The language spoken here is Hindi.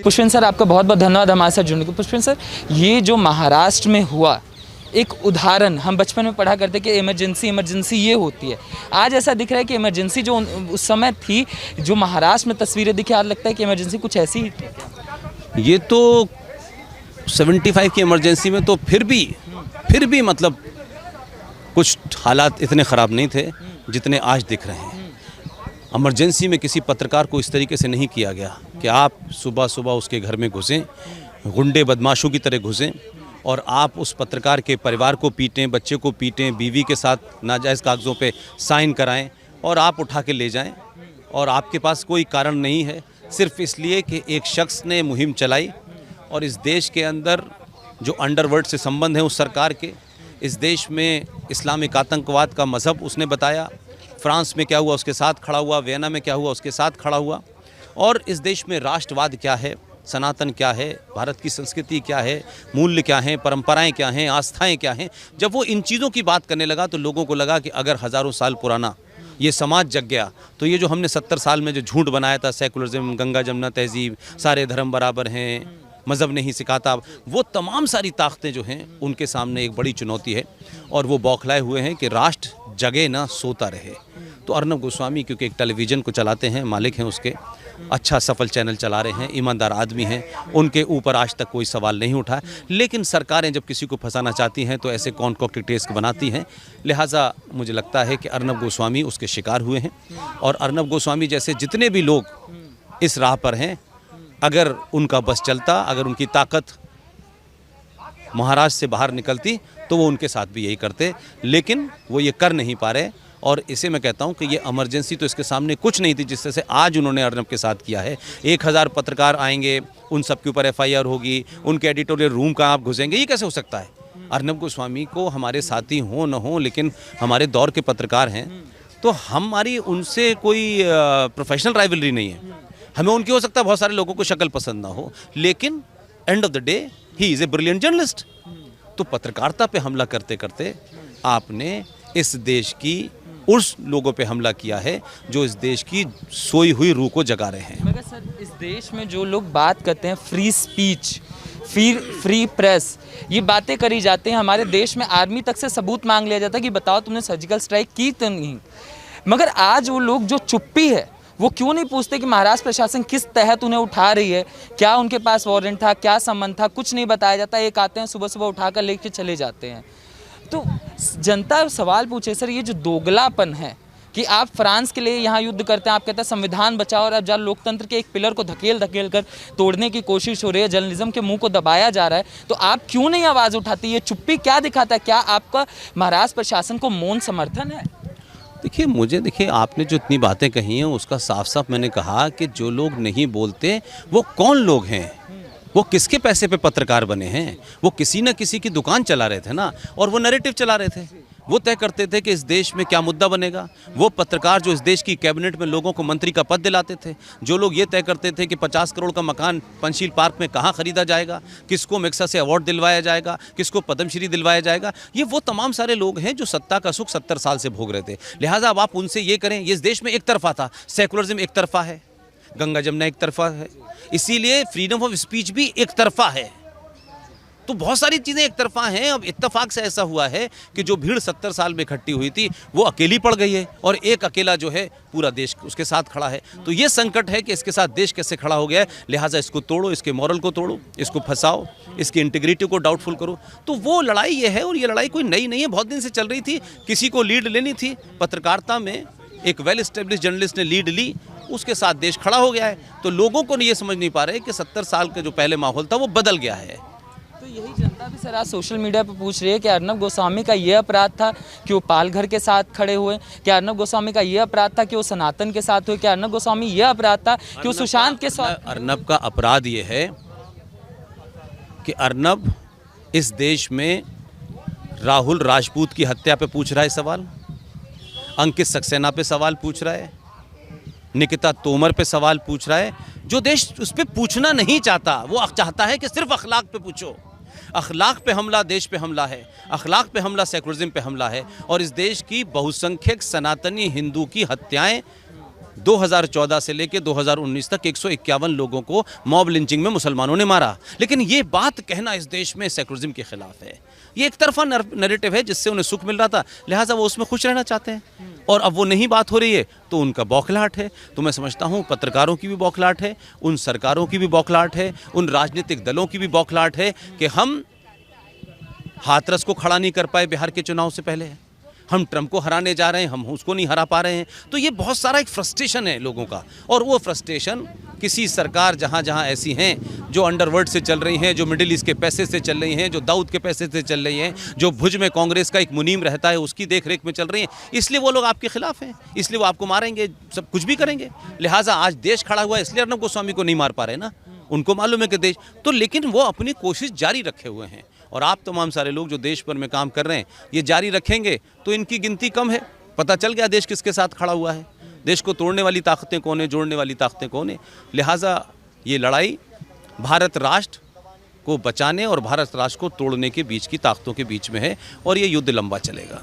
पुष्पेंद्र सर, आपका बहुत बहुत धन्यवाद हमारे साथ जुड़ने को। पुष्पेंद्र सर, ये जो महाराष्ट्र में हुआ एक उदाहरण हम बचपन में पढ़ा करते कि इमरजेंसी ये होती है। आज ऐसा दिख रहा है कि इमरजेंसी जो उस समय थी, जो महाराष्ट्र में तस्वीरें दिखी, आज लगता है कि इमरजेंसी कुछ ऐसी ही थी। ये तो 75 की इमरजेंसी में तो फिर भी मतलब कुछ हालात इतने ख़राब नहीं थे जितने आज दिख रहे हैं। इमरजेंसी में किसी पत्रकार को इस तरीके से नहीं किया गया कि आप सुबह सुबह उसके घर में घुसें, गुंडे बदमाशों की तरह घुसें और आप उस पत्रकार के परिवार को पीटें, बच्चे को पीटें, बीवी के साथ नाजायज़ कागज़ों पे साइन कराएं और आप उठा के ले जाएं। और आपके पास कोई कारण नहीं है, सिर्फ इसलिए कि एक शख्स ने मुहिम चलाई। और इस देश के अंदर जो अंडरवर्ल्ड से संबंध है उस सरकार के, इस देश में इस्लामिक आतंकवाद का मज़हब उसने बताया। फ्रांस में क्या हुआ उसके साथ खड़ा हुआ, वियना में क्या हुआ उसके साथ खड़ा हुआ। और इस देश में राष्ट्रवाद क्या है, सनातन क्या है, भारत की संस्कृति क्या है, मूल्य क्या हैं, परंपराएं क्या हैं, आस्थाएं क्या हैं। जब वो इन चीज़ों की बात करने लगा तो लोगों को लगा कि अगर हज़ारों साल पुराना ये समाज जग गया तो ये जो हमने 70 साल में जो झूठ बनाया था, सेकुलरिज्म, गंगा जमुना तहजीब, सारे धर्म बराबर हैं, मज़हब नहीं सिखाता, वो तमाम सारी ताकतें जो हैं उनके सामने एक बड़ी चुनौती है। और वो बौखलाए हुए हैं कि राष्ट्र जगे ना सोता रहे। तो अर्नब गोस्वामी क्योंकि एक टेलीविज़न को चलाते हैं, मालिक हैं उसके, अच्छा सफल चैनल चला रहे हैं, ईमानदार आदमी हैं, उनके ऊपर आज तक कोई सवाल नहीं उठा। लेकिन सरकारें जब किसी को फंसाना चाहती हैं तो ऐसे कॉन्कॉक्टेड टेस्ट बनाती हैं। लिहाजा मुझे लगता है कि अर्नब गोस्वामी उसके शिकार हुए हैं। और अर्नब गोस्वामी जैसे जितने भी लोग इस राह पर हैं, अगर उनका बस चलता, अगर उनकी ताकत महाराष्ट्र से बाहर निकलती तो वो उनके साथ भी यही करते, लेकिन वो ये कर नहीं पा रहे। और इसे मैं कहता हूँ कि ये इमरजेंसी तो इसके सामने कुछ नहीं थी जिससे से आज उन्होंने अर्नब के साथ किया है। 1000 पत्रकार आएंगे, उन सब के ऊपर FIR होगी, उनके एडिटोरियल रूम का आप घुसेंगे, ये कैसे हो सकता है? अर्नब गोस्वामी को हमारे साथी हो न हो, लेकिन हमारे दौर के पत्रकार हैं, तो हमारी उनसे कोई प्रोफेशनल राइवलरी नहीं है। हमें उनकी हो सकता है बहुत सारे लोगों को शक्ल पसंद ना हो, लेकिन end of the day he is a brilliant journalist. तो पत्रकारिता पे हमला करते करते आपने इस देश की उस लोगों पे हमला किया है जो इस देश की सोई हुई रूह को जगा रहे हैं। मगर सर, इस देश में जो लोग बात करते हैं फ्री स्पीच, फ्री प्रेस, ये बातें करी जाती हैं। हमारे देश में आर्मी तक से सबूत मांग लिया जाता है कि बताओ तुमने सर्जिकल स्ट्राइक की तो नहीं। मगर आज वो लोग जो चुप्पी है वो क्यों नहीं पूछते कि महाराष्ट्र प्रशासन किस तहत उन्हें उठा रही है, क्या उनके पास वारंट था, क्या संबंध था, कुछ नहीं बताया जाता। एक आते हैं सुबह सुबह उठाकर लेके चले जाते हैं। तो जनता सवाल पूछे सर, ये जो दोगलापन है कि आप फ्रांस के लिए यहाँ युद्ध करते हैं, आप कहते हैं संविधान बचाओ, और अब जब लोकतंत्र के एक पिलर को धकेल कर तोड़ने की कोशिश हो रही है, जर्नलिज्म के मुंह को दबाया जा रहा है, तो आप क्यों नहीं आवाज़ उठाती? ये चुप्पी क्या दिखाता है? क्या आपका महाराष्ट्र प्रशासन को मौन समर्थन है? देखिए आपने जो इतनी बातें कही हैं उसका साफ साफ मैंने कहा कि जो लोग नहीं बोलते वो कौन लोग हैं, वो किसके पैसे पे पत्रकार बने हैं? वो किसी न किसी की दुकान चला रहे थे ना, और वो नैरेटिव चला रहे थे। वो तय करते थे कि इस देश में क्या मुद्दा बनेगा। वो पत्रकार जो इस देश की कैबिनेट में लोगों को मंत्री का पद दिलाते थे, जो लोग ये तय करते थे कि 50 करोड़ का मकान पंचशील पार्क में कहाँ खरीदा जाएगा, किसको मेक्सा से अवार्ड दिलवाया जाएगा, किसको पद्मश्री दिलवाया जाएगा, ये वो तमाम सारे लोग हैं जो सत्ता का सुख 70 साल से भोग रहे थे। लिहाजा अब आप उनसे ये करें, ये इस देश में एक तरफा था, सेकुलरिज्म एक तरफा है, गंगा जमुना एक तरफा है, इसीलिए फ्रीडम ऑफ स्पीच भी एक तरफा है। तो बहुत सारी चीज़ें एक तरफा हैं। अब इत्तेफाक से ऐसा हुआ है कि जो भीड़ 70 साल में इकट्ठी हुई थी वो अकेली पड़ गई है, और एक अकेला जो है पूरा देश उसके साथ खड़ा है। तो ये संकट है कि इसके साथ देश कैसे खड़ा हो गया है। लिहाजा इसको तोड़ो, इसके मॉरल को तोड़ो, इसको फंसाओ, इसकी इंटीग्रिटी को डाउटफुल करो। तो वो लड़ाई ये है, और ये लड़ाई कोई नई नहीं है, बहुत दिन से चल रही थी। किसी को लीड लेनी थी पत्रकारिता में, एक वेल एस्टेब्लिश जर्नलिस्ट ने लीड ली, उसके साथ देश खड़ा हो गया है। तो लोगों को ये समझ नहीं पा रहे कि 70 साल का जो पहले माहौल था वो बदल गया है। तो यही जनता भी सर आज सोशल मीडिया पर पूछ रही है कि अर्नब गोस्वामी का ये अपराध था कि वो पालघर के साथ खड़े हुए, क्या अर्नब गोस्वामी का ये अपराध था कि वो सनातन के साथ हुए, क्या अर्नब गोस्वामी ये अपराध था कि वो सुशांत के साथ। अर्नब का अपराध ये है कि अर्नब इस देश में राहुल राजपूत की हत्या पे पूछ रहा है सवाल, अंकित सक्सेना पे सवाल पूछ रहा है, निकिता तोमर पे सवाल पूछ रहा है। जो देश उस पर पूछना नहीं चाहता, वो चाहता है कि सिर्फ अखलाक पे पूछो। अखलाक पे हमला देश पे हमला है, अखलाक पे हमला सेकुलरिज्म पे हमला है। और इस देश की बहुसंख्यक सनातनी हिंदू की हत्याएं 2014 से लेकर 2019 तक 151 लोगों को मॉब लिंचिंग में मुसलमानों ने मारा। लेकिन ये बात कहना इस देश में सेकुलरिज्म के खिलाफ है। ये एक तरफा नैरेटिव है जिससे उन्हें सुख मिल रहा था, लिहाजा वो उसमें खुश रहना चाहते हैं, और अब वो नहीं बात हो रही है तो उनका बौखलाहट है। तो मैं समझता हूँ पत्रकारों की भी बौखलाहट है, उन सरकारों की भी बौखलाहट है, उन राजनीतिक दलों की भी बौखलाहट है कि हम हाथरस को खड़ा नहीं कर पाए बिहार के चुनाव से पहले, हम ट्रंप को हराने जा रहे हैं, हम उसको नहीं हरा पा रहे हैं। तो ये बहुत सारा एक फ्रस्ट्रेशन है लोगों का, और वो फ्रस्ट्रेशन किसी सरकार जहाँ जहाँ ऐसी हैं जो अंडरवर्ल्ड से चल रही हैं, जो मिडिल ईस्ट के पैसे से चल रही हैं, जो दाऊद के पैसे से चल रही हैं, जो भुज में कांग्रेस का एक मुनीम रहता है उसकी देखरेख में चल रही हैं, इसलिए वो लोग आपके खिलाफ हैं, इसलिए वो आपको मारेंगे, सब कुछ भी करेंगे। लिहाजा आज देश खड़ा हुआ है, इसलिए अर्नब गोस्वामी को नहीं मार पा रहे ना, उनको मालूम है कि देश तो, लेकिन वो अपनी कोशिश जारी रखे हुए हैं। और आप तमाम सारे लोग जो देश भर में काम कर रहे हैं ये जारी रखेंगे तो इनकी गिनती कम है। पता चल गया देश किसके साथ खड़ा हुआ है, देश को तोड़ने वाली ताकतें कौन है, जोड़ने वाली ताकतें कौन है। लिहाजा ये लड़ाई भारत राष्ट्र को बचाने और भारत राष्ट्र को तोड़ने के बीच की ताकतों के बीच में है, और ये युद्ध लंबा चलेगा।